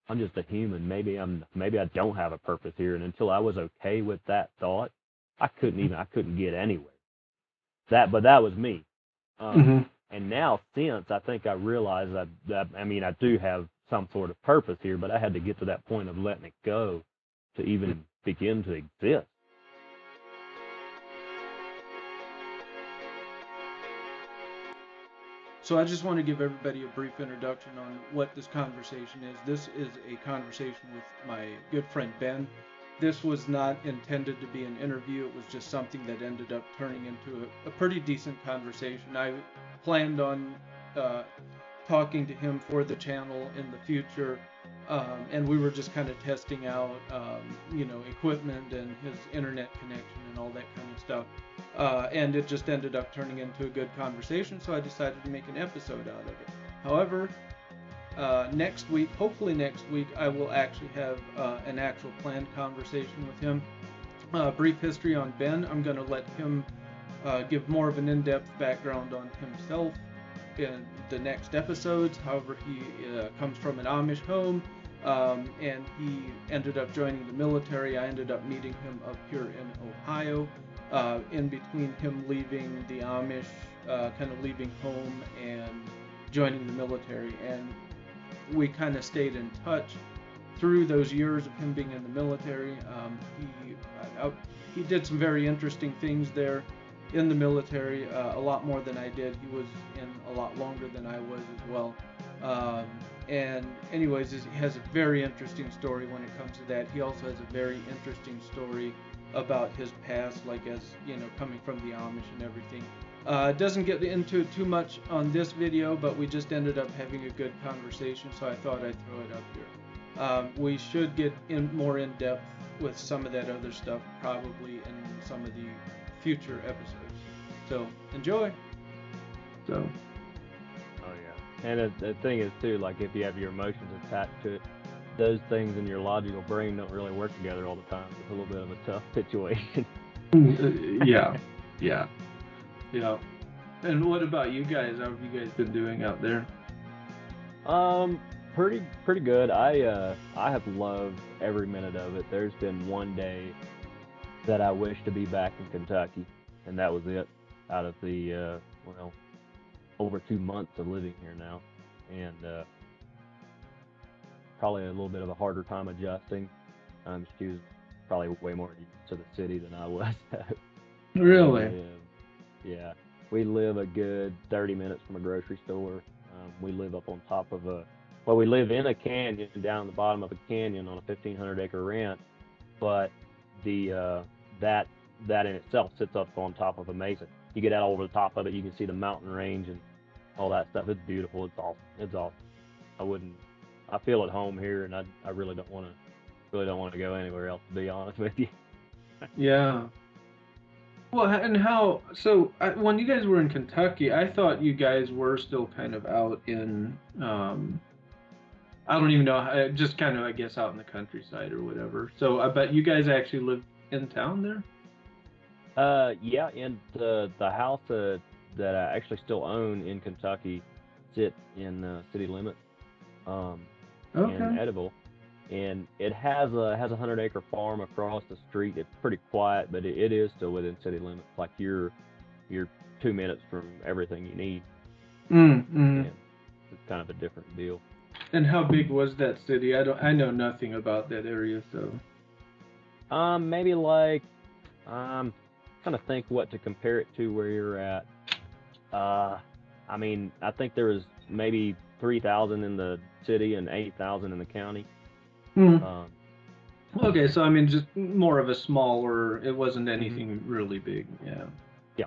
I'm just a human. Maybe I don't have a purpose here. And until I was okay with that thought, I couldn't get anywhere. But that was me. Um, Hmm. and now since I think I realized that I mean I do have some sort of purpose here, but I had to get to that point of letting it go to even begin to exist. So I just want to give everybody a brief introduction on what this conversation is. This is a conversation with my good friend Ben. This was not intended to be an interview. It was just something that ended up turning into a pretty decent conversation. I planned on uh, talking to him for the channel in the future. And we were just kind of testing out, equipment and his internet connection and all that kind of stuff. And it just ended up turning into a good conversation, so I decided to make an episode out of it. However, next week, hopefully next week, I will actually have an actual planned conversation with him. Brief history on Ben. I'm going to let him give more of an in-depth background on himself in the next episodes. However, he comes from an Amish home, and he ended up joining the military. I ended up meeting him up here in Ohio. In between him leaving the Amish, kind of leaving home and joining the military, and we kind of stayed in touch through those years of him being in the military. He did some very interesting things there in the military, a lot more than I did. He was in a lot longer than I was as well. Um, and anyways, he has a very interesting story when it comes to that. He also has a very interesting story about his past, like as coming from the Amish and everything. It doesn't get into it too much on this video, but we just ended up having a good conversation, so I thought I'd throw it up here. We should get in more in depth with some of that other stuff probably in some of the future episodes. So enjoy. So Oh yeah, and the thing is too, like if you have your emotions attached to it, those things in your logical brain don't really work together all the time. It's a little bit of a tough situation. yeah, yeah, yeah. And what about you guys? How have you guys been doing out there? Um, pretty good. I have loved every minute of it. There's been one day that I wish to be back in Kentucky, and that was it. Out of the well, over 2 months of living here now, and probably a little bit of a harder time adjusting. She was probably way more used to the city than I was. We Really? live, yeah, we live a good 30 minutes from a grocery store. We live up on top of we live in a canyon down the bottom of a canyon on a 1,500-acre ranch, but the that that in itself sits up on top of a mesa. You get out over the top of it, you can see the mountain range and all that stuff. It's beautiful. It's awesome. It's awesome. I wouldn't. I feel at home here, and I really don't want to go anywhere else. To be honest with you. Yeah. Well, and how? So when you guys were in Kentucky, I thought you guys were still kind of out in. I don't even know. Just kind of, I guess, out in the countryside or whatever. So I bet you guys actually lived in town there. Yeah, and the house that I actually still own in Kentucky sits in city limits, um, in Okay. Edible, and it has a 100-acre farm across the street. It's pretty quiet, but it is still within city limits. Like you're 2 minutes from everything you need, Mm-hmm. and it's kind of a different deal. And how big was that city? I don't. I know nothing about that area, so. Maybe like trying to think what to compare it to where you're at. Uh, I mean, I think there was maybe 3,000 in the city and 8,000 in the county. Hmm. Um, Okay, so I mean, just more of a smaller. It wasn't hmm anything really big. Yeah. yeah.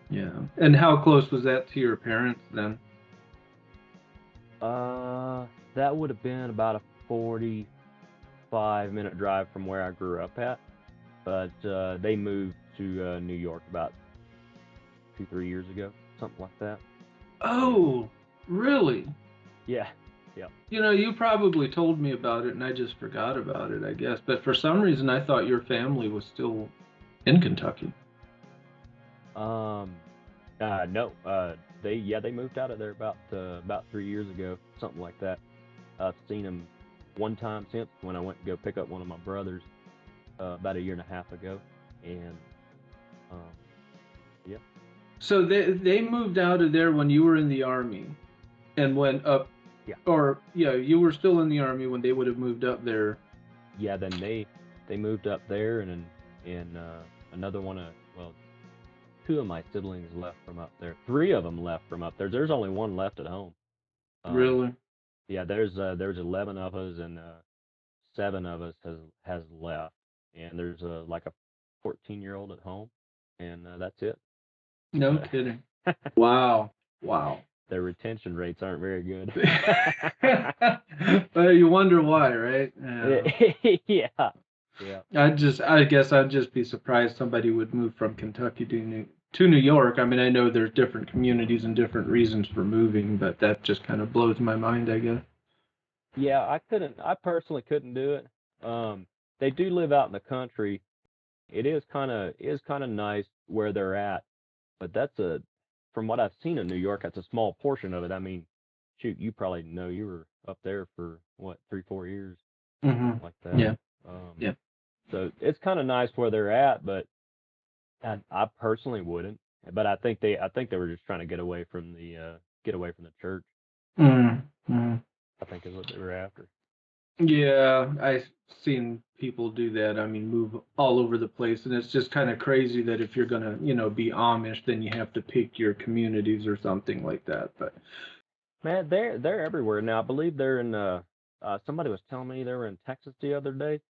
Yeah. And how close was that to your parents then? That would have been about a 45-minute drive from where I grew up at, but they moved to New York about 2, 3 years ago, something like that. And Oh, really? yeah, yeah. You probably told me about it and I just forgot about it, I guess. But for some reason, I thought your family was still in Kentucky. Um, no, they moved out of there about 3 years ago, something like that. I've seen them. one time since when I went to go pick up one of my brothers about a year and a half ago, and um, yeah, So they moved out of there when you were in the army and went up, yeah, or yeah, you were still in the army when they would have moved up there. yeah. Then they moved up there, and another one of well, two of my siblings left from up there. Three of them left from up there. There's only one left at home. Um, Really? yeah, there's 11 of us, and seven of us has left, and there's like a 14-year-old at home, and that's it. No Uh, kidding. Wow. Wow. their retention rates aren't very good. Well, you wonder why, right? Yeah. Yeah, yeah, I guess I'd just be surprised somebody would move from Kentucky to New York. I mean, I know there's different communities and different reasons for moving, but that just kind of blows my mind, I guess. yeah. I personally couldn't do it. They do live out in the country. It is kind of nice where they're at, but from what I've seen in New York, that's a small portion of it. I mean, shoot, you probably know you were up there for what 3 4 years, Hmm. something like that. Yeah. Um, Yeah. so it's kind of nice where they're at, but I personally wouldn't. But I think they were just trying to get away from the church. Mm-hmm. I think is what they were after. Yeah, I've seen people do that. I mean, move all over the place, and it's just kind of crazy that if you're gonna, be Amish, then you have to pick your communities or something like that. But Man, they're everywhere now. I believe they're in. Somebody was telling me they were in Texas the other day.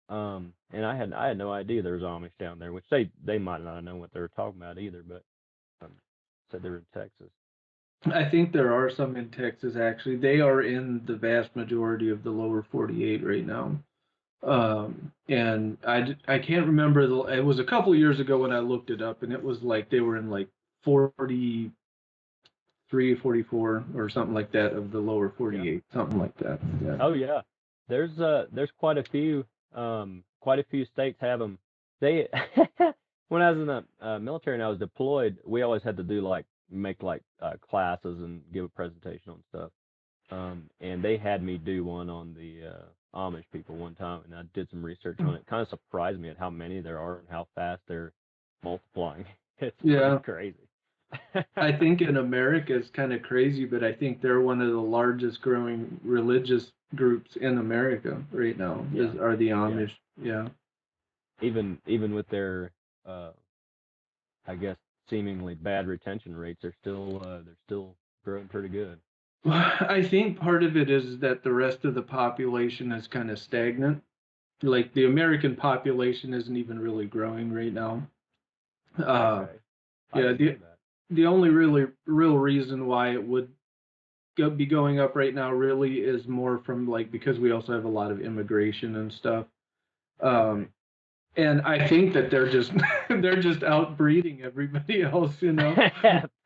And I had no idea there was Amish down there, which they might not have known what they were talking about either, but um, said they were in Texas. I think there are some in Texas actually. They are in the vast majority of the lower 48 right now. And I can't remember it was a couple years ago when I looked it up, and it was like they were in like 43, 44 or something like that of the lower Yeah. 48, something like that. Yeah. Oh yeah. There's quite a few states have them. They when I was in the military and I was deployed, we always had to do like make like classes and give a presentation on stuff. And they had me do one on the Amish people one time, and I did some research on it. Kind of surprised me at how many there are and how fast they're multiplying. It's pretty Yeah. crazy. I think in America it's kind of crazy, but I think they're one of the largest growing religious groups in America right now. Yeah, Are the yeah. Amish? Yeah. Even with their, I guess, seemingly bad retention rates, they're still growing pretty good. I think part of it is that the rest of the population is kind of stagnant. Like the American population isn't even really growing right now. Uh, Okay, I yeah, can see that. the only really real reason why it would be going up right now really is more from like because we also have a lot of immigration and stuff. Okay, Um, and I think that they're just they're just outbreeding everybody else.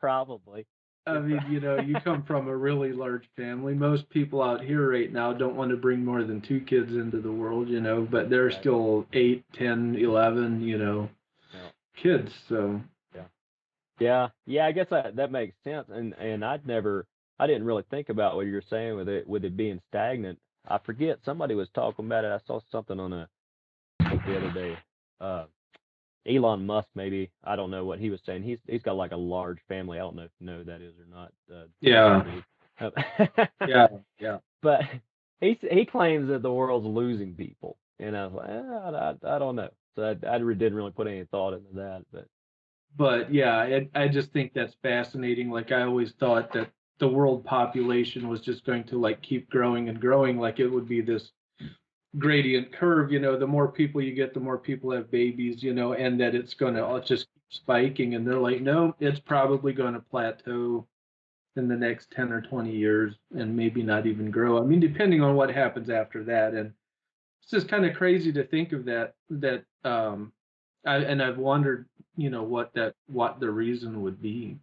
probably. I You're mean, you come from a really large family. Most people out here right now don't want to bring more than two kids into the world, but they're right. still 8, 10, 11, No, kids. So, yeah. Yeah. I guess that makes sense. And I didn't really think about what you're saying with it being stagnant. I forget somebody was talking about it. I saw something on a the other day. Uh, Elon Musk, maybe I don't know what he was saying. He's got like a large family. I don't know if you know who that is or not. yeah, Celebrity. yeah, yeah. But he claims that the world's losing people, and I was like, I don't know. So I really didn't really put any thought into that, but But yeah, I just think that's fascinating. Like I always thought that the world population was just going to like keep growing and growing, like it would be this gradient curve. The more people you get, the more people have babies, and that it's going yeah, to just keep spiking. And they're like, no, it's probably going to plateau in the next 10 or 20 years and maybe not even grow. I mean, depending on what happens after that. And it's just kind of crazy to think of and I've wondered, what the reason would be.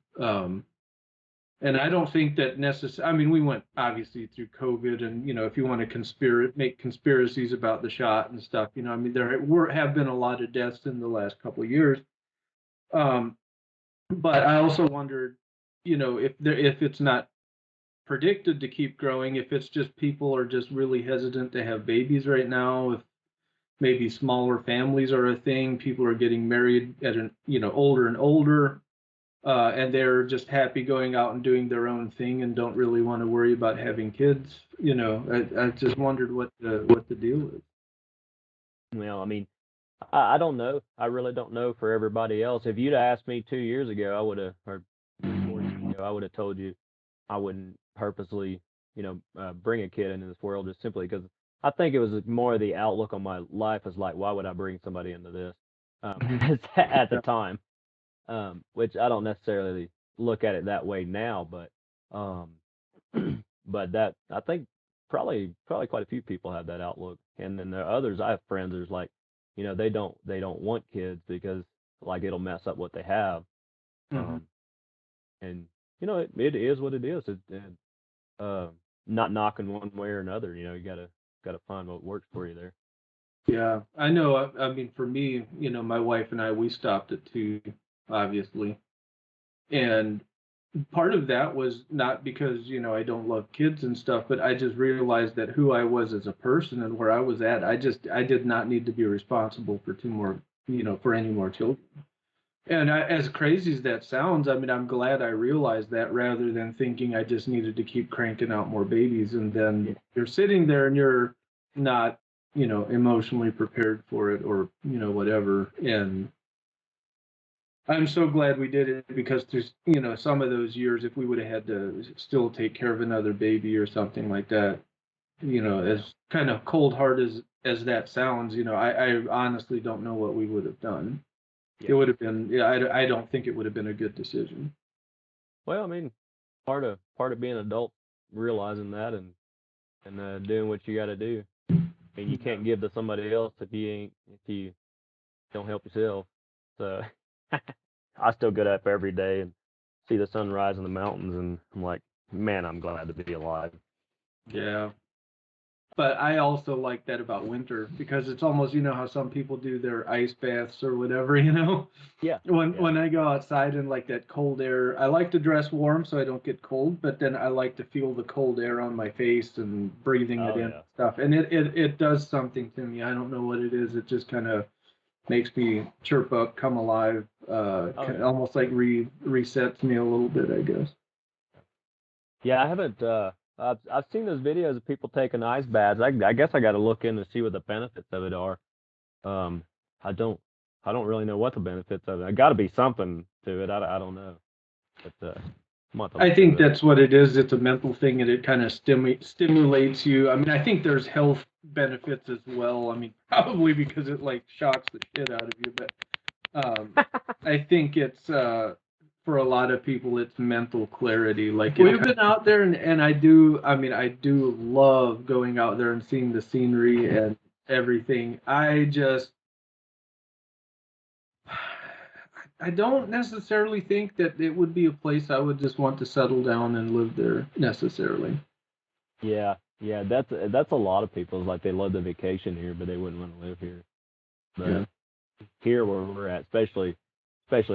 And I don't think that necessarily. I mean, we went obviously through COVID, and if you want to make conspiracies about the shot and stuff, I mean, have been a lot of deaths in the last couple of years. Um, but I also wondered, if it's not predicted to keep growing, if it's just people are just really hesitant to have babies right now, if maybe smaller families are a thing, people are getting married at an older and older, and they're just happy going out and doing their own thing and don't really want to worry about having kids. I just wondered what the deal is. Well, I mean, I don't know. I really don't know for everybody else. If you'd asked me 2 years ago, I would have, or 4 years ago, I would have told you I wouldn't purposely, bring a kid into this world just simply because I think it was more the outlook on my life is like, why would I bring somebody into this? At the Yeah. time, which I don't necessarily look at it that way now, but um, but that I think probably quite a few people have that outlook, and then there are others. I have friends who's like, they don't want kids because like it'll mess up what they have, Hmm. um, and it is what it is. Uh, Not knocking one way or another. You gotta find what works for you there. Yeah, I know. I mean, for me, my wife and I, we stopped at two, obviously, and part of that was not because I don't love kids and stuff, but I just realized that who I was as a person and where I was at, I did not need to be responsible for two more, for any more children. And as crazy as that sounds, I mean, I'm glad I realized that rather than thinking I just needed to keep cranking out more babies. And Yeah. then you're sitting there and you're not, emotionally prepared for it or, whatever. And I'm so glad we did it because there's, some of those years, if we would have had to still take care of another baby or something like that, Yeah. as kind of cold hearted as that sounds, I honestly don't know what we would have done. It Yeah. would have been, yeah, I don't think it would have been a good decision. Well, I mean, part of being an adult, realizing that and doing what you got to do. I mean, you Yeah. can't give to somebody else if you don't help yourself. So I still get up every day and see the sun rise in the mountains, and I'm like, man, I'm glad to be alive. Yeah. But I also like that about winter because it's almost, how some people do their ice baths or whatever, Yeah, When yeah, when I go outside and like that cold air, I like to dress warm so I don't get cold, but then I like to feel the cold air on my face and breathing it oh in and yeah, stuff. And it does something to me. I don't know what it is. It just kind of makes me chirp up, come alive, oh yeah, almost like resets me a little bit, I guess. yeah. I haven't. I've seen those videos of people taking ice baths. I guess I got to look in to see what the benefits of it are. Um, I don't I don't really know what the benefits of it. I got to be something to it. I don't know, but I'm going to I look think into it. that's what it is. It's a mental thing, and it kind of stimulates you. I mean, I think there's health benefits as well. I mean, probably because it like shocks the shit out of you, but I think it's for a lot of people, it's mental clarity. Like we've been out there, and I mean, I do love going out there and seeing the scenery and everything. I don't necessarily think that it would be a place I would just want to settle down and live there necessarily. Yeah, yeah. That's a lot of people. It's like they love the vacation here, but they wouldn't want to live here. But Yeah. here where we're at, especially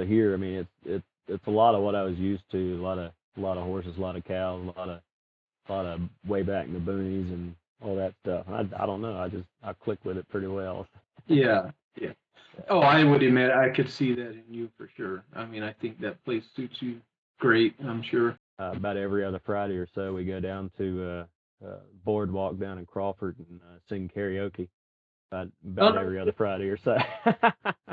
here. I mean, it's a lot of what I was used to. A lot of horses, a lot of cows, a lot of way back in the boonies and all that stuff. I don't know. I click with it pretty well. Yeah. Yeah. Oh, I would admit I could see that in you for sure. I mean, I think that place suits you great, I'm sure. About every other Friday or so, we go down to boardwalk down in Crawford and sing karaoke. Oh, About no, every other Friday or so.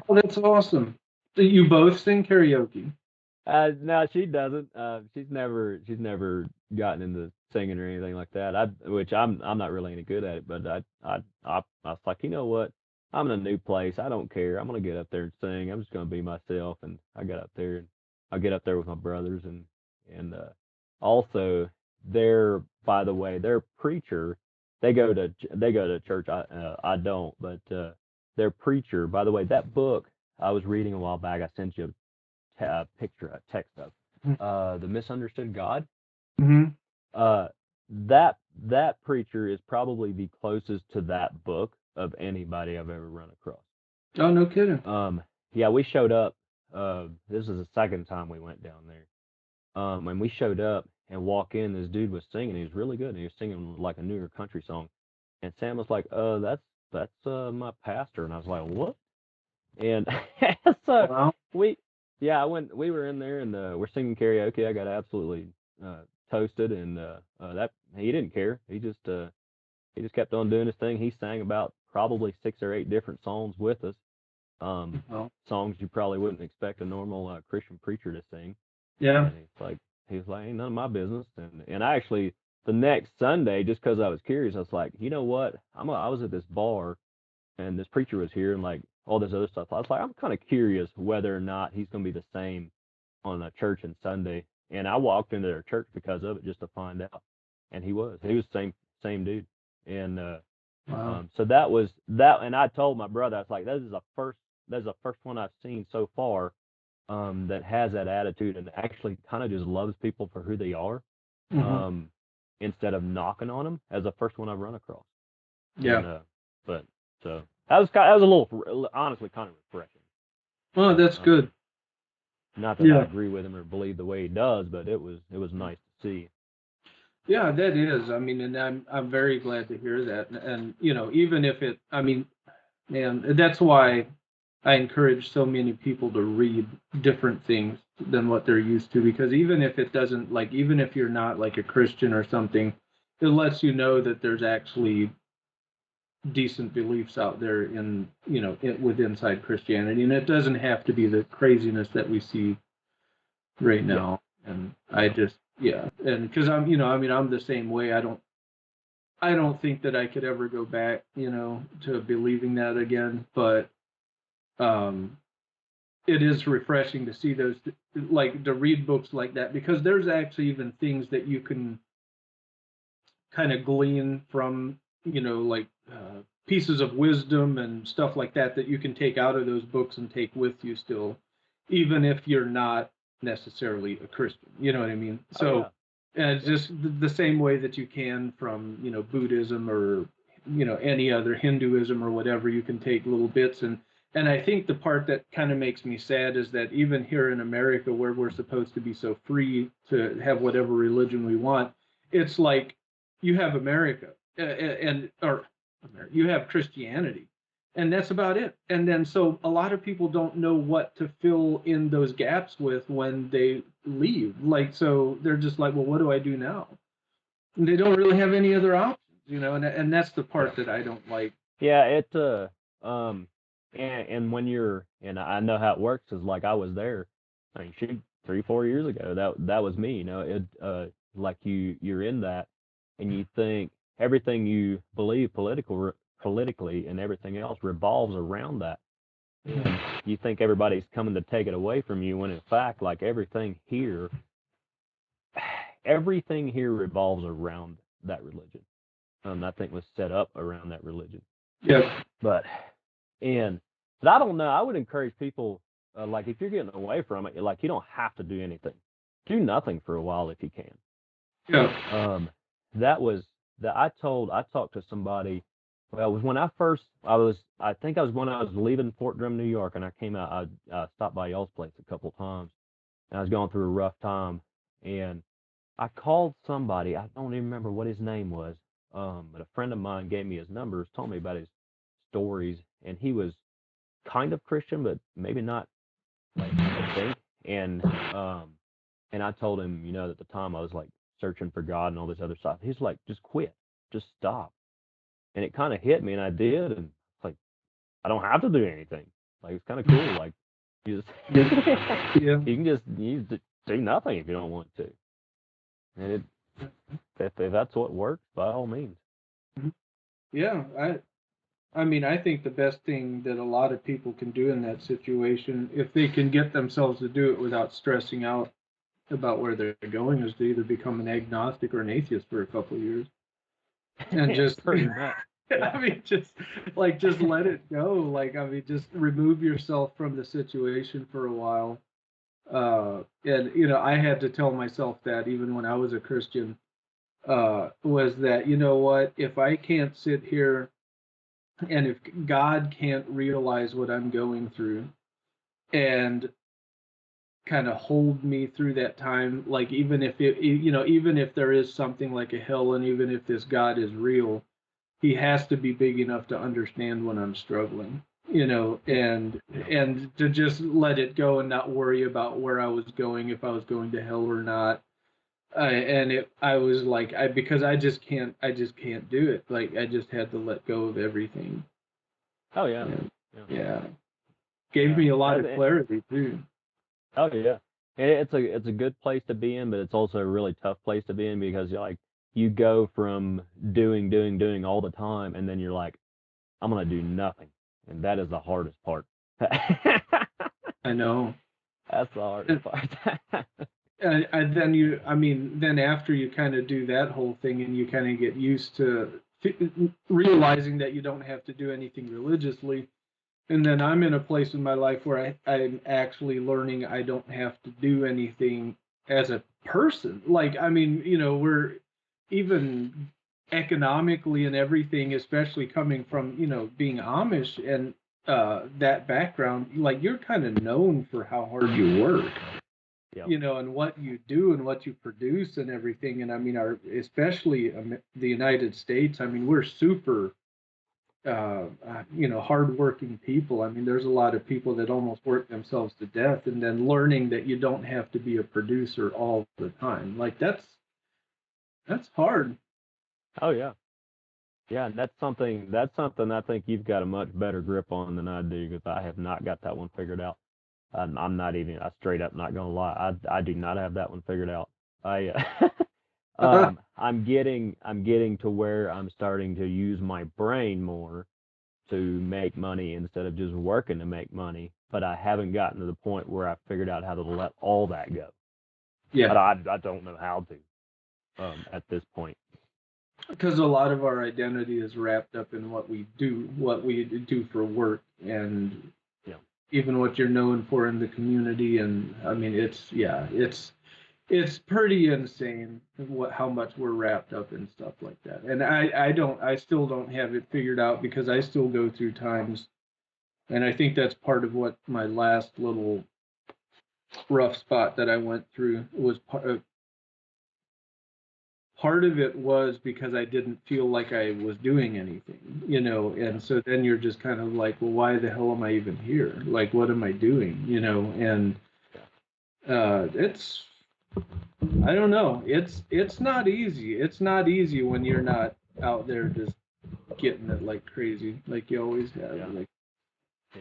oh, that's awesome. So you both sing karaoke. No, she doesn't. She's never gotten into singing or anything like that. Which I'm not really any good at it, but I was like, you know what? I'm in a new place. I don't care. I'm gonna get up there and sing. I'm just gonna be myself. And I got up there and I get up there with my brothers and also by the way, their preacher. They go to church. I don't, but their preacher. By the way, that book I was reading a while back. I sent you picture, a text of the misunderstood God. Mm-hmm. Uh, that preacher is probably the closest to that book of anybody I've ever run across. Oh, no kidding. Yeah, we showed up. This is the second time we went down there. And we showed up, and walk in. This dude was singing. He was really good. And he was singing like a newer country song. And Sam was like, that's my pastor." And I was like, "What?" And so Wow. we, yeah, I went. We were in there and we're singing karaoke. I got absolutely uh, toasted, and that he didn't care. He just kept on doing his thing. He sang about probably 6 or 8 different songs with us. Um, Well, Songs you probably wouldn't expect a normal Christian preacher to sing. yeah. And he was like, "Ain't none of my business." And I actually the next Sunday, just because I was curious, I was like, you know what? I was at this bar and this preacher was here and like all this other stuff. I was like, I'm kind of curious whether or not he's going to be the same on a church and Sunday. And I walked into their church because of it just to find out. And he was same dude. And Wow. so that was that. And I told my brother, I was like, that's the first one I've seen so far that has that attitude and actually kind of just loves people for who they are Hmm. um, instead of knocking on them as the first one I've run across. Yeah. And but so that was a little honestly kind of refreshing. Well, that's Um, good. Not that I Yeah. agree with him or believe the way he does, but it was nice to see. Yeah, that is. I mean, and I'm very glad to hear that. And you know, even if it, I mean, man, that's why I encourage so many people to read different things than what they're used to, because even if it doesn't, like, even if you're not like a Christian or something, it lets you know that there's actually decent beliefs out there in, you know, with inside Christianity, and it doesn't have to be the craziness that we see right Yeah, now. And I yeah, just, yeah, and because I'm, you know, I mean, I'm the same way. I don't think that I could ever go back, you know, to believing that again. But um, it is refreshing to see those, like to read books like that, because there's actually even things that you can kind of glean from, you know, like pieces of wisdom and stuff like that that you can take out of those books and take with you still, even if you're not necessarily a Christian. You know what I mean? oh So, yeah, and it's yeah, just the same way that you can from, you know, Buddhism or, you know, any other Hinduism or whatever. You can take little bits. And I think the part that kind of makes me sad is that even here in America, where we're supposed to be so free to have whatever religion we want, it's like you have America and or you have Christianity, and that's about it. And then so a lot of people don't know what to fill in those gaps with when they leave. Like, so they're just like, well, what do I do now? And they don't really have any other options, you know. And that's the yeah, part that I don't like. yeah. Um, and when you're, and I know how it works is like I was there. I mean, shoot, 3 4 years ago, that was me. You know, like you're in that, and you think everything you believe politically and everything else revolves around that. And you think everybody's coming to take it away from you when in fact like everything here revolves around that religion. I think was set up around that religion. Yeah. But and but I don't know. I would encourage people like if you're getting away from it, like you don't have to do anything. Do nothing for a while if you can. Yeah. Um, that was that I talked to somebody. Well, it was when I think I was when I was leaving Fort Drum, New York, and I came out. I stopped by y'all's place a couple times, and I was going through a rough time, and I called somebody. I don't even remember what his name was. But a friend of mine gave me his numbers, told me about his stories, and he was kind of Christian, but maybe not like I think. And um, and I told him, you know, at the time I was like searching for God and all this other stuff. He's like, just quit, just stop. And it kind of hit me, and I did. And it's like I don't have to do anything. Like it's kind of cool. Like you just Yeah. you just do nothing if you don't want to. And if that's what works, by all means. Yeah. I mean, I think the best thing that a lot of people can do in that situation, if they can get themselves to do it without stressing out about where they're going, is to either become an agnostic or an atheist for a couple of years and just Pretty much. I Yeah. mean, just let it go. Like, I mean, just remove yourself from the situation for a while. And you know, I had to tell myself that even when I was a Christian, was that, you know what, if I can't sit here and if God can't realize what I'm going through and kind of hold me through that time. Like even if even if there is something like a hell, and even if this God is real, he has to be big enough to understand when I'm struggling, Yeah. and to just let it go and not worry about where I was going, if I was going to hell or not. I was like, because I just can't do it. Like I just had to let go of everything. Oh yeah. And Yeah. yeah, gave Yeah. me a lot of clarity too. Oh yeah. It's a good place to be in, but it's also a really tough place to be in because you're like you go from doing all the time, and then you're like, I'm gonna do nothing, and that is the hardest part. I know. That's the hardest part. And then then after you kind of do that whole thing and you kind of get used to realizing that you don't have to do anything religiously, and then I'm in a place in my life where I'm actually learning I don't have to do anything as a person. Like, we're even economically and everything, especially coming from, being Amish and that background, like you're kind of known for how hard you work, Yep. and what you do and what you produce and everything. And I mean, especially the United States, I mean, we're super hardworking people. I mean, there's a lot of people that almost work themselves to death, and then learning that you don't have to be a producer all the time. Like that's hard. Oh yeah. Yeah, and that's something I think you've got a much better grip on than I do because I have not got that one figured out. I'm not even I straight up not gonna lie. I do not have that one figured out. I I'm getting to where I'm starting to use my brain more to make money instead of just working to make money. But I haven't gotten to the point where I figured out how to let all that go. Yeah, I don't know how to at this point. because a lot of our identity is wrapped up in what we do for work, and Yeah. even what you're known for in the community. And I mean, it's pretty insane how much we're wrapped up in stuff like that. And I still don't have it figured out because I still go through times, and I think that's part of what my last little rough spot that I went through was part of it was because I didn't feel like I was doing anything, Yeah. and so then you're just kind of like, well, why the hell am I even here? Like, what am I doing? And Yeah. it's I don't know. It's not easy. It's not easy when you're not out there just getting it like crazy, like you always have. Yeah. Like,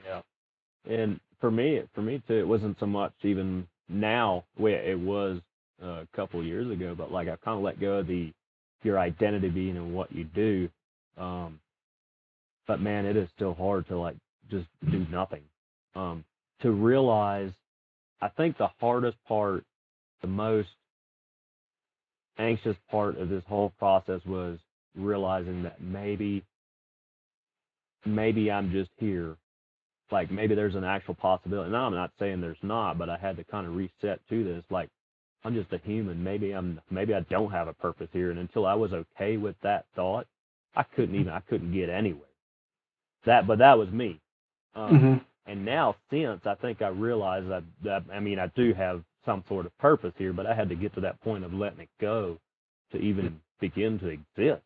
Yeah. And for me too, it wasn't so much even now. It was a couple years ago, but like I've kind of let go of the your identity being in what you do. Um, but man, it is still hard to like just do nothing. Um, to realize, I think the hardest part, the most anxious part of this whole process was realizing that maybe I'm just here. Like maybe there's an actual possibility. Now I'm not saying there's not, but I had to kind of reset to this. Like I'm just a human. Maybe I don't have a purpose here. And until I was okay with that thought, I couldn't get anywhere. But that was me. Um, mm-hmm. and now since I think I realized that I mean I do have some sort of purpose here, but I had to get to that point of letting it go to even begin to exist.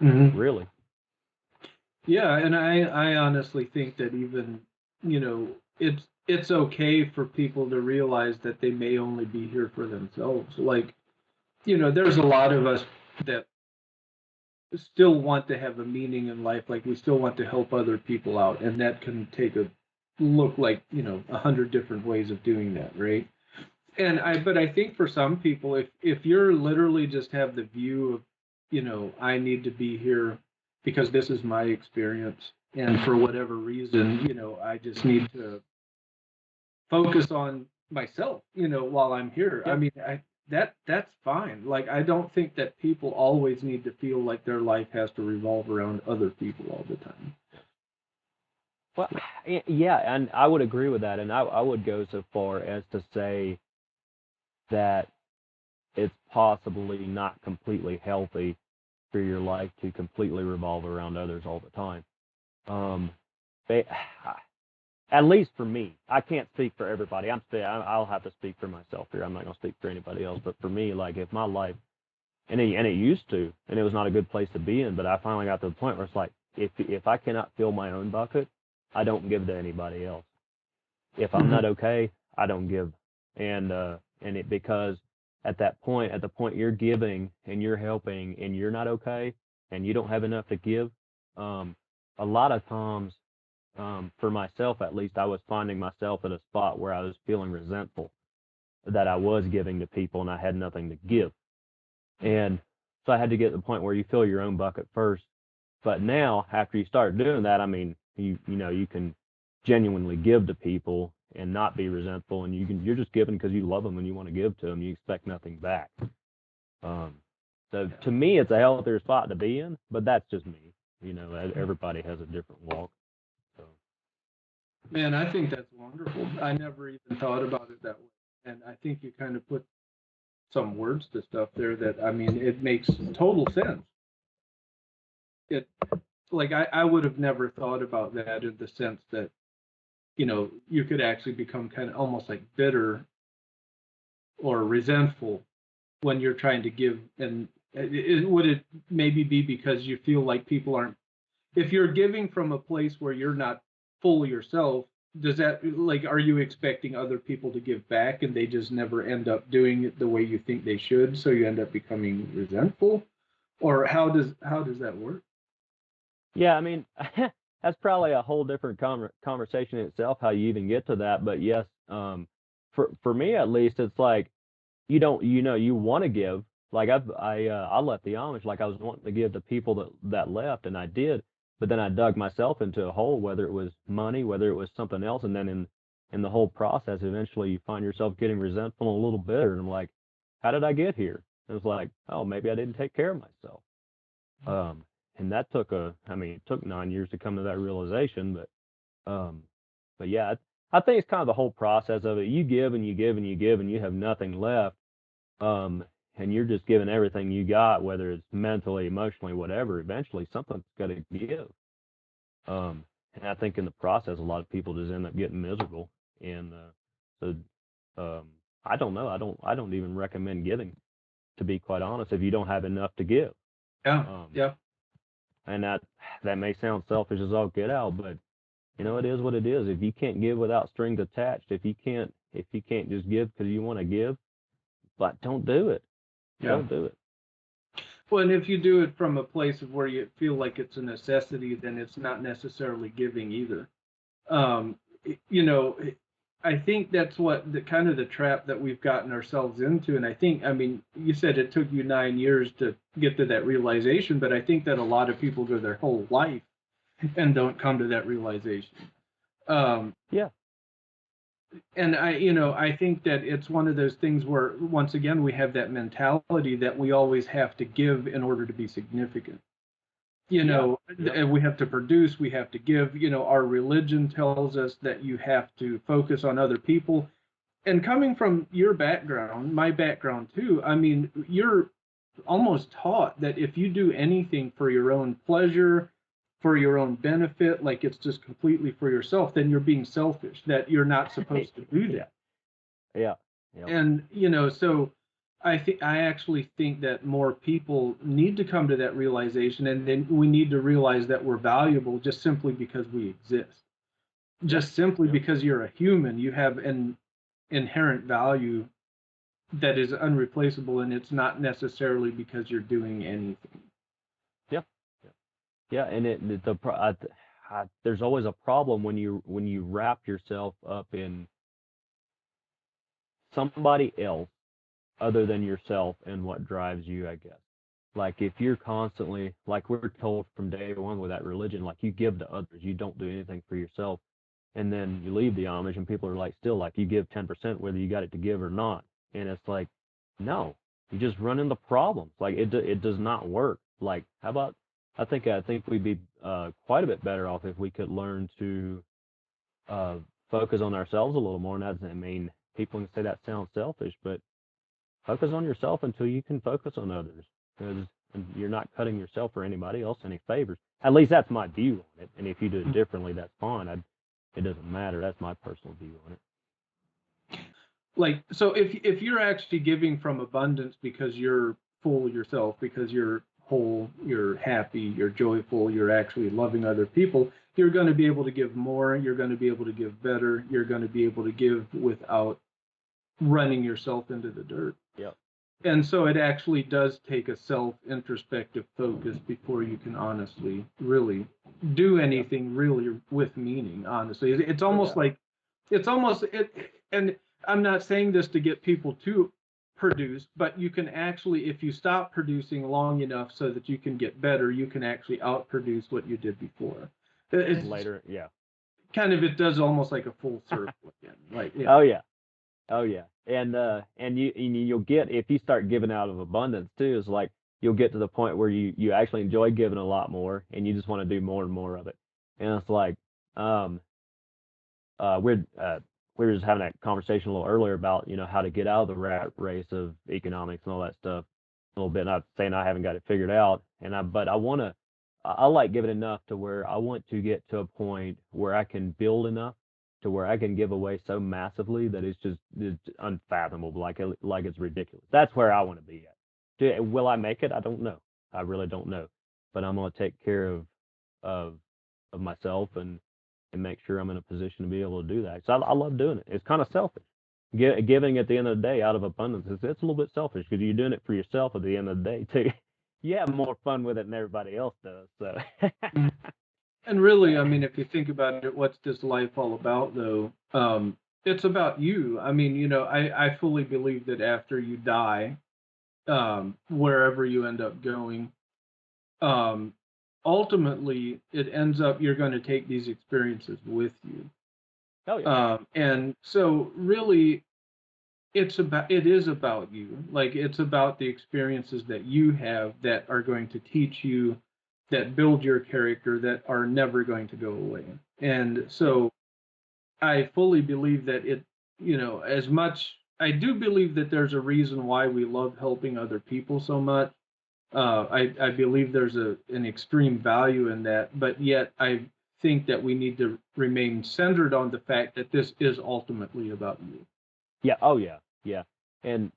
Mm-hmm. Really. Yeah, and I honestly think that even, it's okay for people to realize that they may only be here for themselves. Like, there's a lot of us that still want to have a meaning in life. Like we still want to help other people out, and that can take a look like, 100 different ways of doing that, right? But I think for some people, if you're literally just have the view of, I need to be here because this is my experience, and for whatever reason, I just need to focus on myself, while I'm here. I Yeah. mean, that's fine. Like I don't think that people always need to feel like their life has to revolve around other people all the time. Well, yeah, and I would agree with that, and I would go so far as to say that it's possibly not completely healthy for your life to completely revolve around others all the time. Um, they, At least for me. I can't speak for everybody. I'll have to speak for myself here. I'm not gonna speak for anybody else. But for me, like if my life, and it used to, and it was not a good place to be in. But I finally got to the point where it's like, if I cannot fill my own bucket, I don't give to anybody else. If I'm Mm-hmm. not okay, I don't give. And it because at the point you're giving and you're helping and you're not okay and you don't have enough to give, um, a lot of times, for myself at least, I was finding myself at a spot where I was feeling resentful that I was giving to people and I had nothing to give. And so I had to get to the point where you fill your own bucket first. But now, after you start doing that, I mean, you can genuinely give to people and not be resentful, and you're just giving because you love them and you want to give to them. You expect nothing back. Um, so to me, it's a healthier spot to be in, but that's just me. Everybody has a different walk. So Man, I think that's wonderful. I never even thought about it that way. And I think you kind of put some words to stuff there that, I mean, it makes total sense. It, like, I would have never thought about that in the sense that, you could actually become kind of almost like bitter or resentful when you're trying to give. And would it maybe be because you feel like people aren't, if you're giving from a place where you're not full yourself, does that, like, are you expecting other people to give back and they just never end up doing it the way you think they should, so you end up becoming resentful? Or how does that work? yeah, I mean, that's probably a whole different conversation in itself how you even get to that. But yes, for me at least, it's like you don't you want to give. Like I left the Amish, like I was wanting to give to people that left, and I did. But then I dug myself into a hole, whether it was money, whether it was something else, and then in the whole process, eventually you find yourself getting resentful and a little bitter. And I'm like, how did I get here? And it's like, oh, maybe I didn't take care of myself. Um, and that I mean, it took 9 years to come to that realization, um, but yeah, I think it's kind of the whole process of it. You give and you give and you give and you have nothing left. Um, and you're just giving everything you got, whether it's mentally, emotionally, whatever. Eventually, something's got to give. And I think in the process, a lot of people just end up getting miserable. And so, um, I don't know. I don't even recommend giving, to be quite honest, if you don't have enough to give. Yeah, Um, yeah, and that may sound selfish as all get out, but it is what it is. If you can't give without strings attached, if you can't just give because you want to give, but don't do it. yeah. Don't do it. Well, and if you do it from a place of where you feel like it's a necessity, then it's not necessarily giving either. Um, you know, I think that's what the kind of the trap that we've gotten ourselves into. And I think, I mean, you said it took you 9 years to get to that realization, but I think that a lot of people go their whole life and don't come to that realization. Um, Yeah. and I think that it's one of those things where once again we have that mentality that we always have to give in order to be significant. Yeah. Yep. We have to produce, we have to give. Our religion tells us that you have to focus on other people. And coming from your background, my background too, I mean, you're almost taught that if you do anything for your own pleasure, for your own benefit, like it's just completely for yourself, then you're being selfish, that you're not supposed to do Yeah. that. Yeah. Yep. And so I actually think that more people need to come to that realization, and then we need to realize that we're valuable just simply because we exist. Yep. Just simply Yep. because you're a human, you have an inherent value that is unreplaceable, and it's not necessarily because you're doing anything. Yeah. Yeah. Yeah. And there's always a problem when you wrap yourself up in somebody else other than yourself and what drives you, I guess. Like if you're constantly, like we're told from day one with that religion, like you give to others, you don't do anything for yourself, and then you leave the Amish and people are like still like you give 10% whether you got it to give or not, and it's like no, you just run into problems. Like it does not work. Like how about I think we'd be quite a bit better off if we could learn to uh, focus on ourselves a little more. And that doesn't mean people can say that sounds selfish, but focus on yourself until you can focus on others, because you're not cutting yourself or anybody else any favors. At least that's my view on it. And if you do it differently, that's fine. it doesn't matter. That's my personal view on it. Like, so if you're actually giving from abundance because you're full yourself, because you're whole, you're happy, you're joyful, you're actually loving other people, you're going to be able to give more, you're going to be able to give better, you're going to be able to give without running yourself into the dirt. Yep. And so it actually does take a self-introspective focus before you can honestly really do anything really with meaning, honestly. It's almost like, it's almost it, and I'm not saying this to get people to produce, but you can actually, if you stop producing long enough so that you can get better, you can actually outproduce what you did before. It's Later, yeah. kind of, it does almost like a full circle again. Like, yeah. Oh yeah. Oh yeah, and you'll get, if you start giving out of abundance too, is like you'll get to the point where you actually enjoy giving a lot more, and you just want to do more and more of it. And it's like, um uh we're uh we were just having that conversation a little earlier about how to get out of the rat race of economics and all that stuff a little bit. Not saying I haven't got it figured out, but I want to. I like giving enough to where I want to get to a point where I can build enough to where I can give away so massively that it's unfathomable, like it's ridiculous. That's where I want to be at. Will I make it? I don't know. I really don't know. But I'm gonna take care of of myself and make sure I'm in a position to be able to do that. So I love doing it. It's kind of selfish. Giving at the end of the day out of abundance, it's a little bit selfish because you're doing it for yourself at the end of the day too. You have more fun with it than everybody else does. So. And really, I mean, if you think about it, what's this life all about, though? It's about you. I mean, I fully believe that after you die, wherever you end up going, um, ultimately, it ends up you're going to take these experiences with you. Oh yeah. And so, really, it is about you. Like, it's about the experiences that you have that are going to teach you, that build your character, that are never going to go away. And so I fully believe that as much, I do believe that there's a reason why we love helping other people so much. I believe there's an extreme value in that, but yet I think that we need to remain centered on the fact that this is ultimately about you. Yeah. Oh yeah. Yeah. And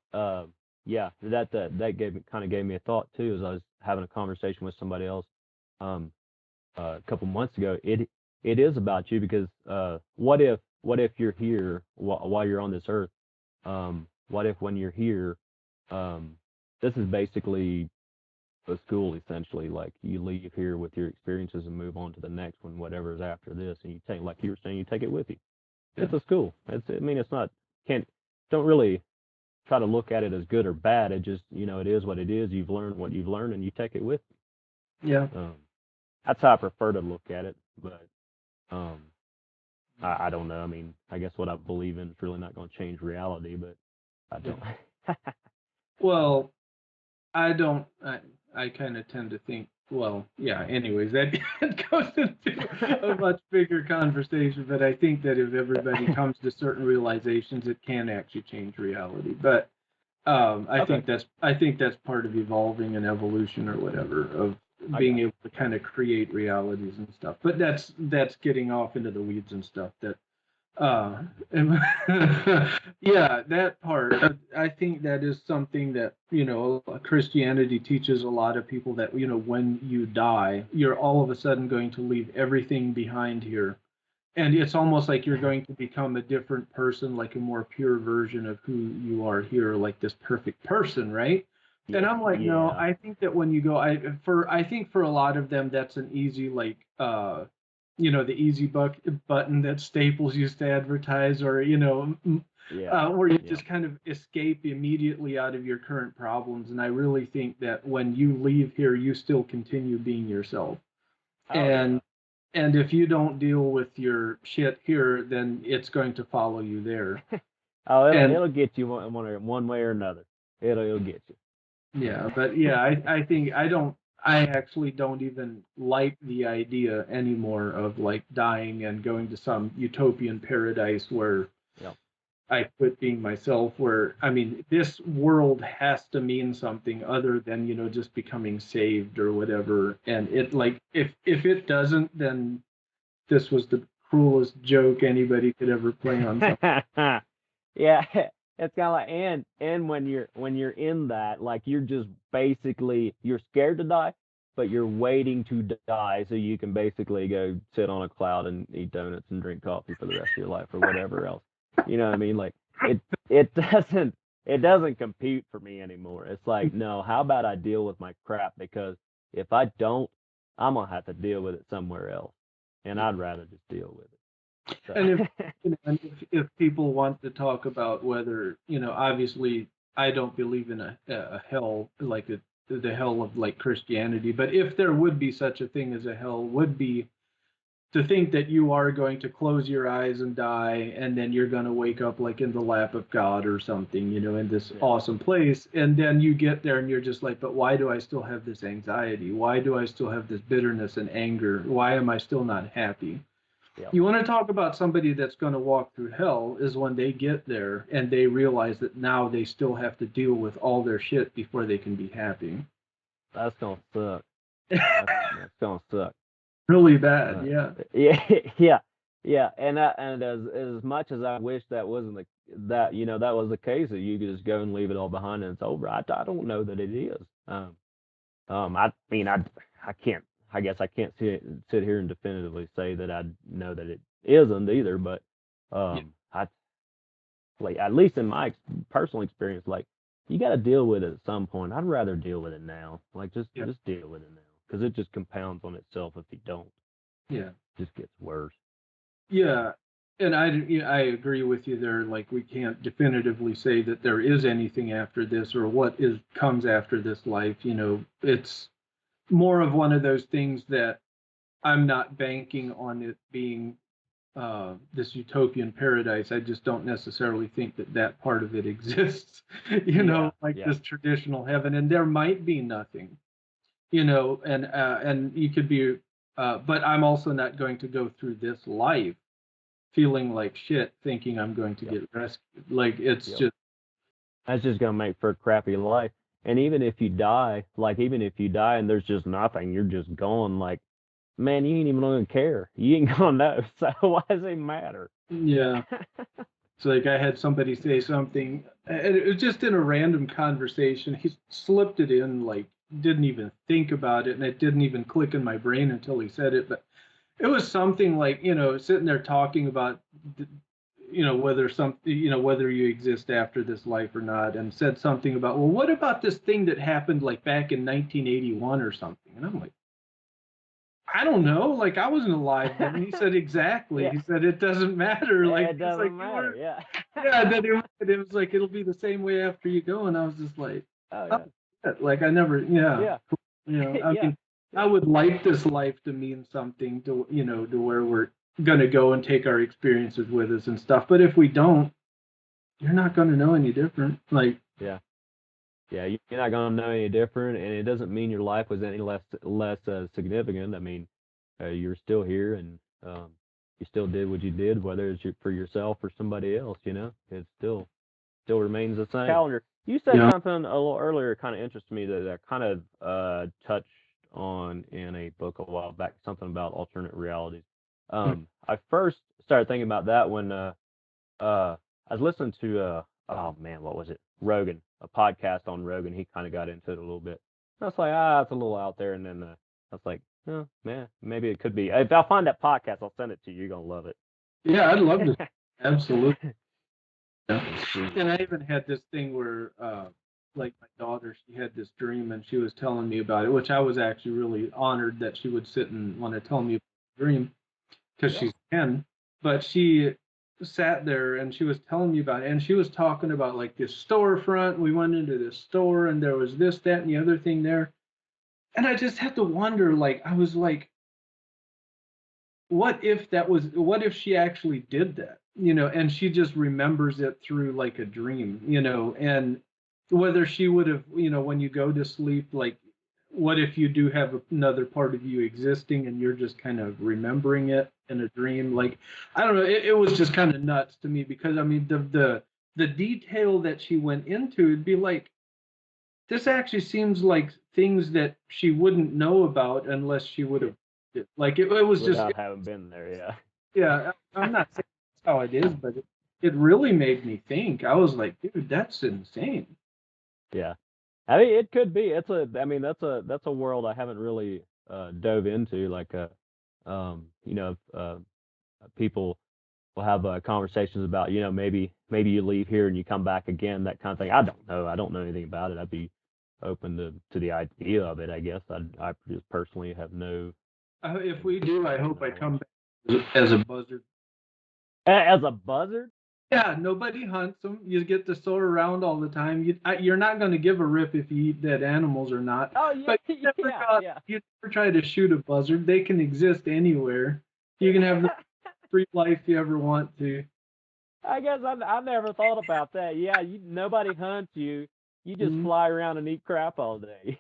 yeah, that gave me a thought too, as I was having a conversation with somebody else um a couple months ago. It is about you because what if you're here while you're on this earth? What if when you're here, um this is basically a school essentially. Like you leave here with your experiences and move on to the next one, whatever is after this, and you take, like you were saying, you take it with you. Yeah. It's a school. I mean, it's not, can't, don't really try to look at it as good or bad. It just, it is what it is. You've learned what you've learned, and you take it with Yeah. you. That's how I prefer to look at it. But um, I don't know. I mean, I guess what I believe in is really not going to change reality, but I don't. Well, I don't. I kind of tend to think. Well, yeah. Anyways, that goes into a much bigger conversation. But I think that if everybody comes to certain realizations, it can actually change reality. But Okay. I think that's part of evolving and evolution or whatever, of I being got able to kind of create realities and stuff. But that's getting off into the weeds and stuff. That uh, yeah, that part. I think that is something that, Christianity teaches a lot of people, that, when you die, you're all of a sudden going to leave everything behind here. And it's almost like you're you. going to become a different person, like a more pure version of who you are here, like this perfect person, right? And Yeah. I'm like, no, Yeah. I think that when you go, I think for a lot of them, that's an easy, like, the easy button that Staples used to advertise, or, Yeah. where you Yeah. just kind of escape immediately out of your current problems. And I really think that when you leave here, you still continue being yourself. Oh yeah. And and if you don't deal with your shit here, then it's going to follow you there. Oh, And it'll get you one way or another. It'll get you. yeah, but yeah, I think I actually don't even like the idea anymore of like dying and going to some utopian paradise where Yep. I quit being myself. Where, I mean, this world has to mean something other than, just becoming saved or whatever. And it, like, if it doesn't, then this was the cruelest joke anybody could ever play on something. Yeah, it's kind of like, and when you're in that, like, you're just basically, you're scared to die, but you're waiting to die so you can basically go sit on a cloud and eat donuts and drink coffee for the rest of your life or whatever else. You know what I mean? Like, it it doesn't compute for me anymore. It's like, no, how about I deal with my crap, because if I don't, I'm gonna have to deal with it somewhere else, and I'd rather just deal with it. And if So if people want to talk about whether, obviously I don't believe in a hell like the hell of like Christianity, but if there would be such a thing as a hell, would be to think that you are going to close your eyes and die, and then you're going to wake up like in the lap of God or something, in this yeah, awesome place. And then you get there and you're just like, but why do I still have this anxiety? Why do I still have this bitterness and anger? Why am I still not happy? yeah. You want to talk about somebody that's going to walk through hell is when they get there and they realize that now they still have to deal with all their shit before they can be happy. That's gonna suck. That's gonna suck. Really bad, Uh, yeah. yeah, yeah, yeah. And as much as I wish that wasn't that was the case, that you could just go and leave it all behind and it's over. I don't know that it is. I mean, I can't. I guess I can't sit here and definitively say that I know that it isn't either. But Yeah. I like, at least in my personal experience, like, you got to deal with it at some point. I'd rather deal with it now. Like, Yeah. just deal with it now, because it just compounds on itself if you don't. Yeah. It just gets worse. Yeah, and I agree with you there. Like we can't definitively say that there is anything after this or what is comes after this life. It's more of one of those things that I'm not banking on it being this utopian paradise. I just don't necessarily think that that part of it exists. Yeah, Like yeah, this traditional heaven, and there might be nothing. And you could be, but I'm also not going to go through this life feeling like shit, thinking I'm going to yep, get rescued. Like it's yep. just, That's just gonna make for a crappy life. And even if you die and there's just nothing, you're just gone. Like, man, you ain't even gonna care. You ain't gonna know. So why does it matter? yeah. It's like I had somebody say something, and it was just in a random conversation. He slipped it in, like, didn't even think about it, and it didn't even click in my brain until he said it. But it was something like, sitting there talking about, whether you exist after this life or not, and said something about, well, what about this thing that happened like back in 1981 or something? And I'm like, I don't know. Like I wasn't alive then. He said exactly. Yeah, He said it doesn't matter. Like it he's like doesn't you matter. were. Yeah. Yeah. And then it was like it'll be the same way after you go. And I was just like, Oh oh, yeah, shit. Like I never. Yeah. yeah, I yeah, mean, I yeah. would like this life to mean something to to where we're gonna go and take our experiences with us and stuff. But if we don't, you're not gonna know any different. Like Yeah. Yeah, you're not gonna know any different, and it doesn't mean your life was any less significant. I mean, you're still here, and you still did what you did, whether it's for yourself or somebody else. It still remains the same. Calendar, you said yeah. something a little earlier, kind of interested me, that I kind of touched on in a book a while back, something about alternate realities. I first started thinking about that when I was listening to oh man, what was it? Rogan, a podcast on Rogan. He kind of got into it a little bit. I was like, it's a little out there. And then I was like, oh man, maybe it could be. If I find that podcast, I'll send it to you. You're gonna love Yeah, I'd love to. it. Absolutely. Yeah. Let's see. And I even had this thing where, like my daughter, she had this dream and she was telling me about it, which I was actually really honored that she would sit and want to tell me about the dream because Yeah. she's 10. But she sat there and she was telling me about it. And she was talking about like this storefront. We went into this store and there was this, that, and the other thing there. And I just had to wonder, like, I was like, what if she actually did that, and she just remembers it through like a dream, and whether she would have, when you go to sleep, like what if you do have another part of you existing and you're just kind of remembering it in a dream? Like I don't know, it was just kind of nuts to me because I mean the detail that she went into, it'd be like this actually seems like things that she wouldn't know about unless she would Yeah. have like it was just Without having been there, yeah. Yeah, I'm not saying that's how it is, but it really made me think. I was like, dude, that's insane. Yeah. I mean, it could be. I mean, that's a world I haven't really dove into. Like, people will have conversations about, maybe you leave here and you come back again, that kind of thing. I don't know. I don't know anything about it. I'd be open to the idea of it. I guess I just personally have no If we do, I hope I knowledge. come back as a buzzard. As a buzzard? Yeah, nobody hunts them. You get to soar around all the time. You're not going to give a rip if you eat dead animals or not. Oh yeah, But yeah, yeah. you never try to shoot a buzzard. They can exist anywhere. You can have the free life you ever want to. I guess I never thought about that. Yeah, nobody hunts you. You just Mhm. fly around and eat crap all day.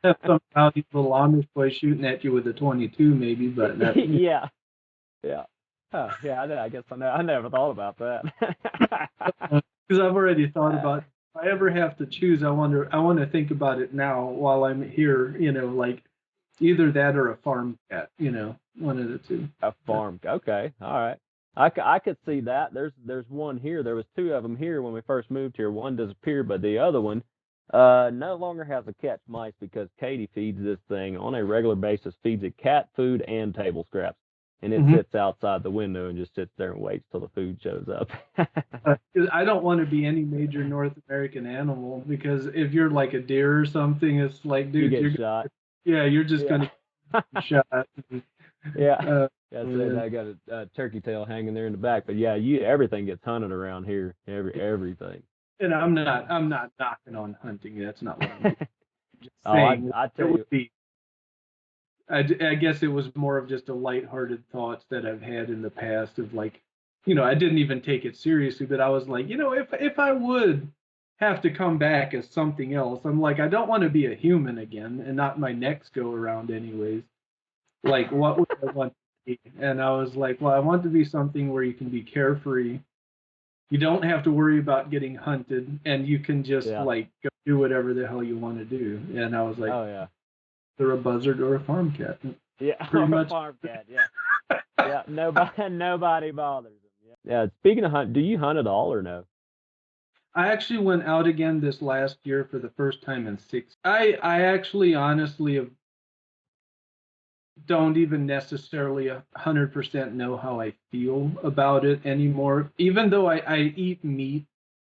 Have some valuable Amish boy shooting at you with a 22, maybe, but that. Yeah, yeah. Huh, yeah, I guess I never thought about that. Because I've already thought Uh, about if I ever have to choose, I want to think about it now while I'm here. Like either that or a farm cat. One of the two. a farm. Okay, all right. I could see that. There's one here. There was two of them here when we first moved here. One disappeared, but the other one no longer has to catch mice because Katie feeds this thing on a regular basis, feeds it cat food and table scraps, and it Mhm. sits outside the window and just sits there and waits till the food shows up. 'Cause I don't want to be any major North American animal because if you're like a deer or something, it's like, You dude, get shot. yeah, you're just Yeah. gonna get shot. Yeah. Uh, That's it. man. I got a turkey tail hanging there in the back. But yeah, you everything gets hunted around here. Everything. And I'm not knocking on hunting. That's not what I'm doing. I'm just Oh, saying I it tell would you, be. I guess it was more of just a lighthearted thoughts that I've had in the past of like, I didn't even take it seriously, but I was like, if I would have to come back as something else, I'm like, I don't want to be a human again and not my next go around anyways. Like, what would I want to be? And I was like, well, I want to be something where you can be carefree. You don't have to worry about getting hunted and you can just yeah. like go do whatever the hell you want to do. And I was like, Oh yeah. they're a buzzard or a farm cat. Yeah. Pretty Or a much. farm cat. Yeah. Yeah. Nobody bothers them. Yeah. Yeah. Speaking of hunt, do you hunt at all or no? I actually went out again this last year for the first time in 6. I actually honestly don't even necessarily 100% know how I feel about it anymore. Even though I eat meat,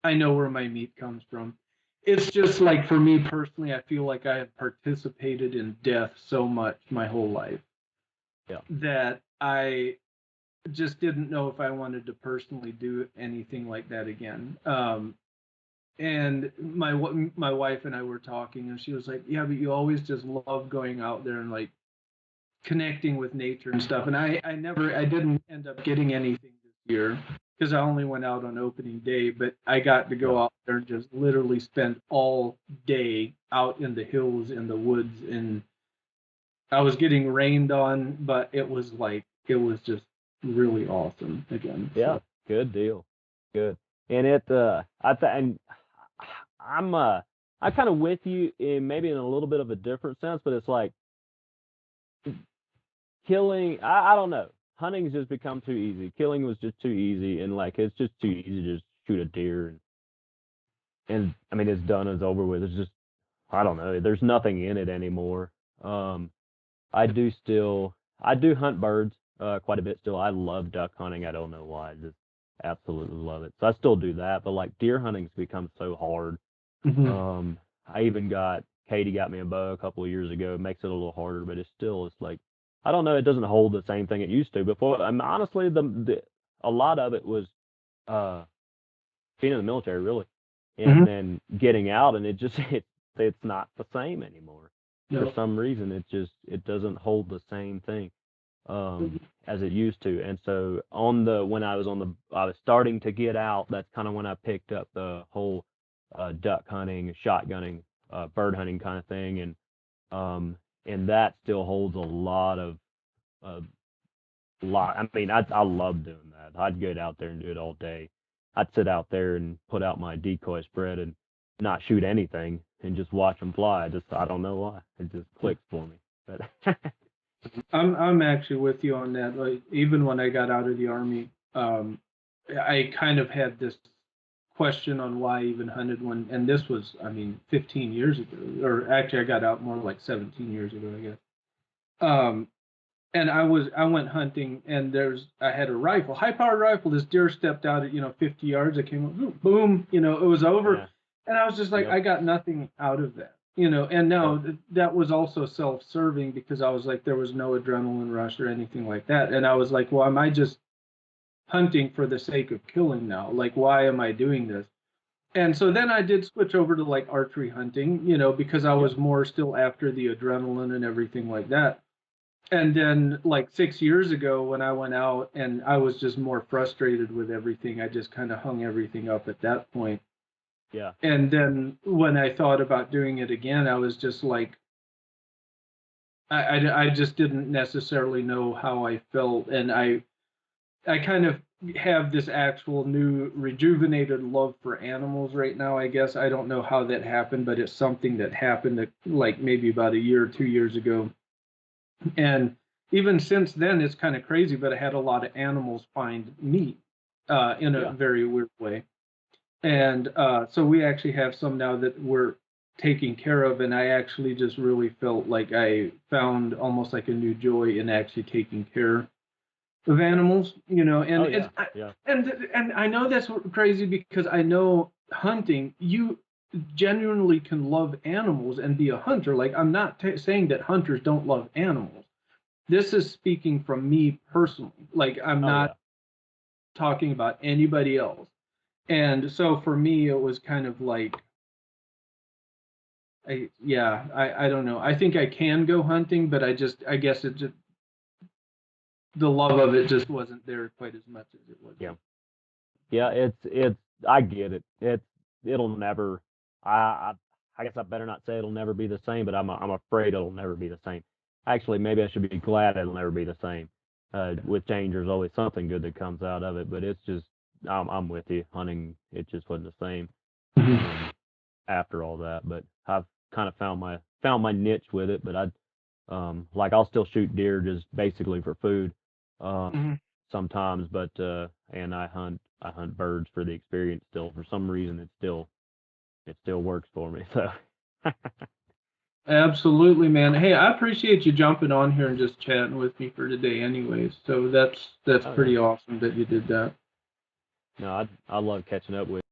I know where my meat comes from. It's just like for me personally, I feel like I have participated in death so much my whole life Yeah. that I just didn't know if I wanted to personally do anything like that again. And my wife and I were talking, and she was like, "Yeah, but you always just love going out there and like connecting with nature and stuff." And I didn't end up getting anything this year because I only went out on opening day, but I got to Yeah. go out there and just literally spend all day out in the hills in the woods, and I was getting rained on, but it was just really awesome again. Yeah. So. Good deal. Good. And and I'm I kind of with you in maybe in a little bit of a different sense, but it's like killing. I don't know. Hunting's just become too easy. Killing was just too easy, and like it's just too easy to just shoot a deer and I mean it's done, it's over with. It's just I don't know. There's nothing in it anymore. Um, I do hunt birds quite a bit still. I love duck hunting. I don't know why. I just absolutely love it. So I still do that, but like deer hunting's become so hard. Mhm. Um, I even got Katie got me a bow a couple of years ago. It makes it a little harder, but it's like I don't know. It doesn't hold the same thing it used to. Before, I mean, honestly, the a lot of it was uh being in the military, really, Mhm. and then getting out, and it just it's not the same anymore. For No. some reason, it doesn't hold the same thing as it used to. And so when I was starting to get out. That's kind of when I picked up the whole duck hunting, shotgunning, bird hunting kind of thing, um, and that still holds a lot of uh, lot. I mean, I love doing that. I'd get out there and do it all day. I'd sit out there and put out my decoy spread and not shoot anything and just watch them fly. I don't know why. It just clicks for me. But I'm actually with you on that. Like even when I got out of the army, I kind of had this question on why I even hunted when, and this was, I mean, 15 years ago, or actually I got out more like 17 years ago, I guess. Um, and I went hunting, and I had a rifle, high powered rifle. This deer stepped out at 50 yards. I came up, boom, it was over, Yeah. and I was just like, Yep. I got nothing out of that. And Yep. now that was also self-serving because I was like, there was no adrenaline rush or anything like that, and I was like, well, am I just hunting for the sake of killing now? Like, why am I doing this? And so Yeah. then I did switch over to like archery hunting, because I Yep. was more still after the adrenaline and everything like that. And then like 6 years ago when I went out and I was just more frustrated with everything, I just kind of hung everything up at that point. Yeah. And then when I thought about doing it again, I was just like, I just didn't necessarily know how I felt. And I kind of have this actual new rejuvenated love for animals right now, I guess. I don't know how that happened, but it's something that happened like maybe about a year or 2 years ago. And even since then, it's kind of crazy, but I had a lot of animals find me in a Yeah. very weird way. And so we actually have some now that we're taking care of. And I actually just really felt like I found almost like a new joy in actually taking care of animals, and Oh it's yeah. Yeah. and I know that's crazy because I know hunting, you genuinely can love animals and be a hunter. Like I'm not saying that hunters don't love animals. This is speaking from me personally. Like I'm Oh not yeah. talking about anybody else. And so for me, it was kind of like, I don't know. I think I can go hunting, but I guess it just the love of it just wasn't there quite as much as it was Yeah. before. Yeah. It's. I get it. It'll never. I. I guess I better not say it'll never be the same, but I'm afraid it'll never be the same. Actually, maybe I should be glad it'll never be the same. With change, there's always something good that comes out of it, but it's just. I'm with you. Hunting, it just wasn't the same. Um, after all that, but I've kind of found my niche with it. But like I'll still shoot deer just basically for food, Mhm. sometimes, but and I hunt birds for the experience still. For some reason, it still works for me. So Absolutely, man. Hey, I appreciate you jumping on here and just chatting with me for today anyways. So that's oh yeah, pretty awesome that you did that. no, I love catching up with.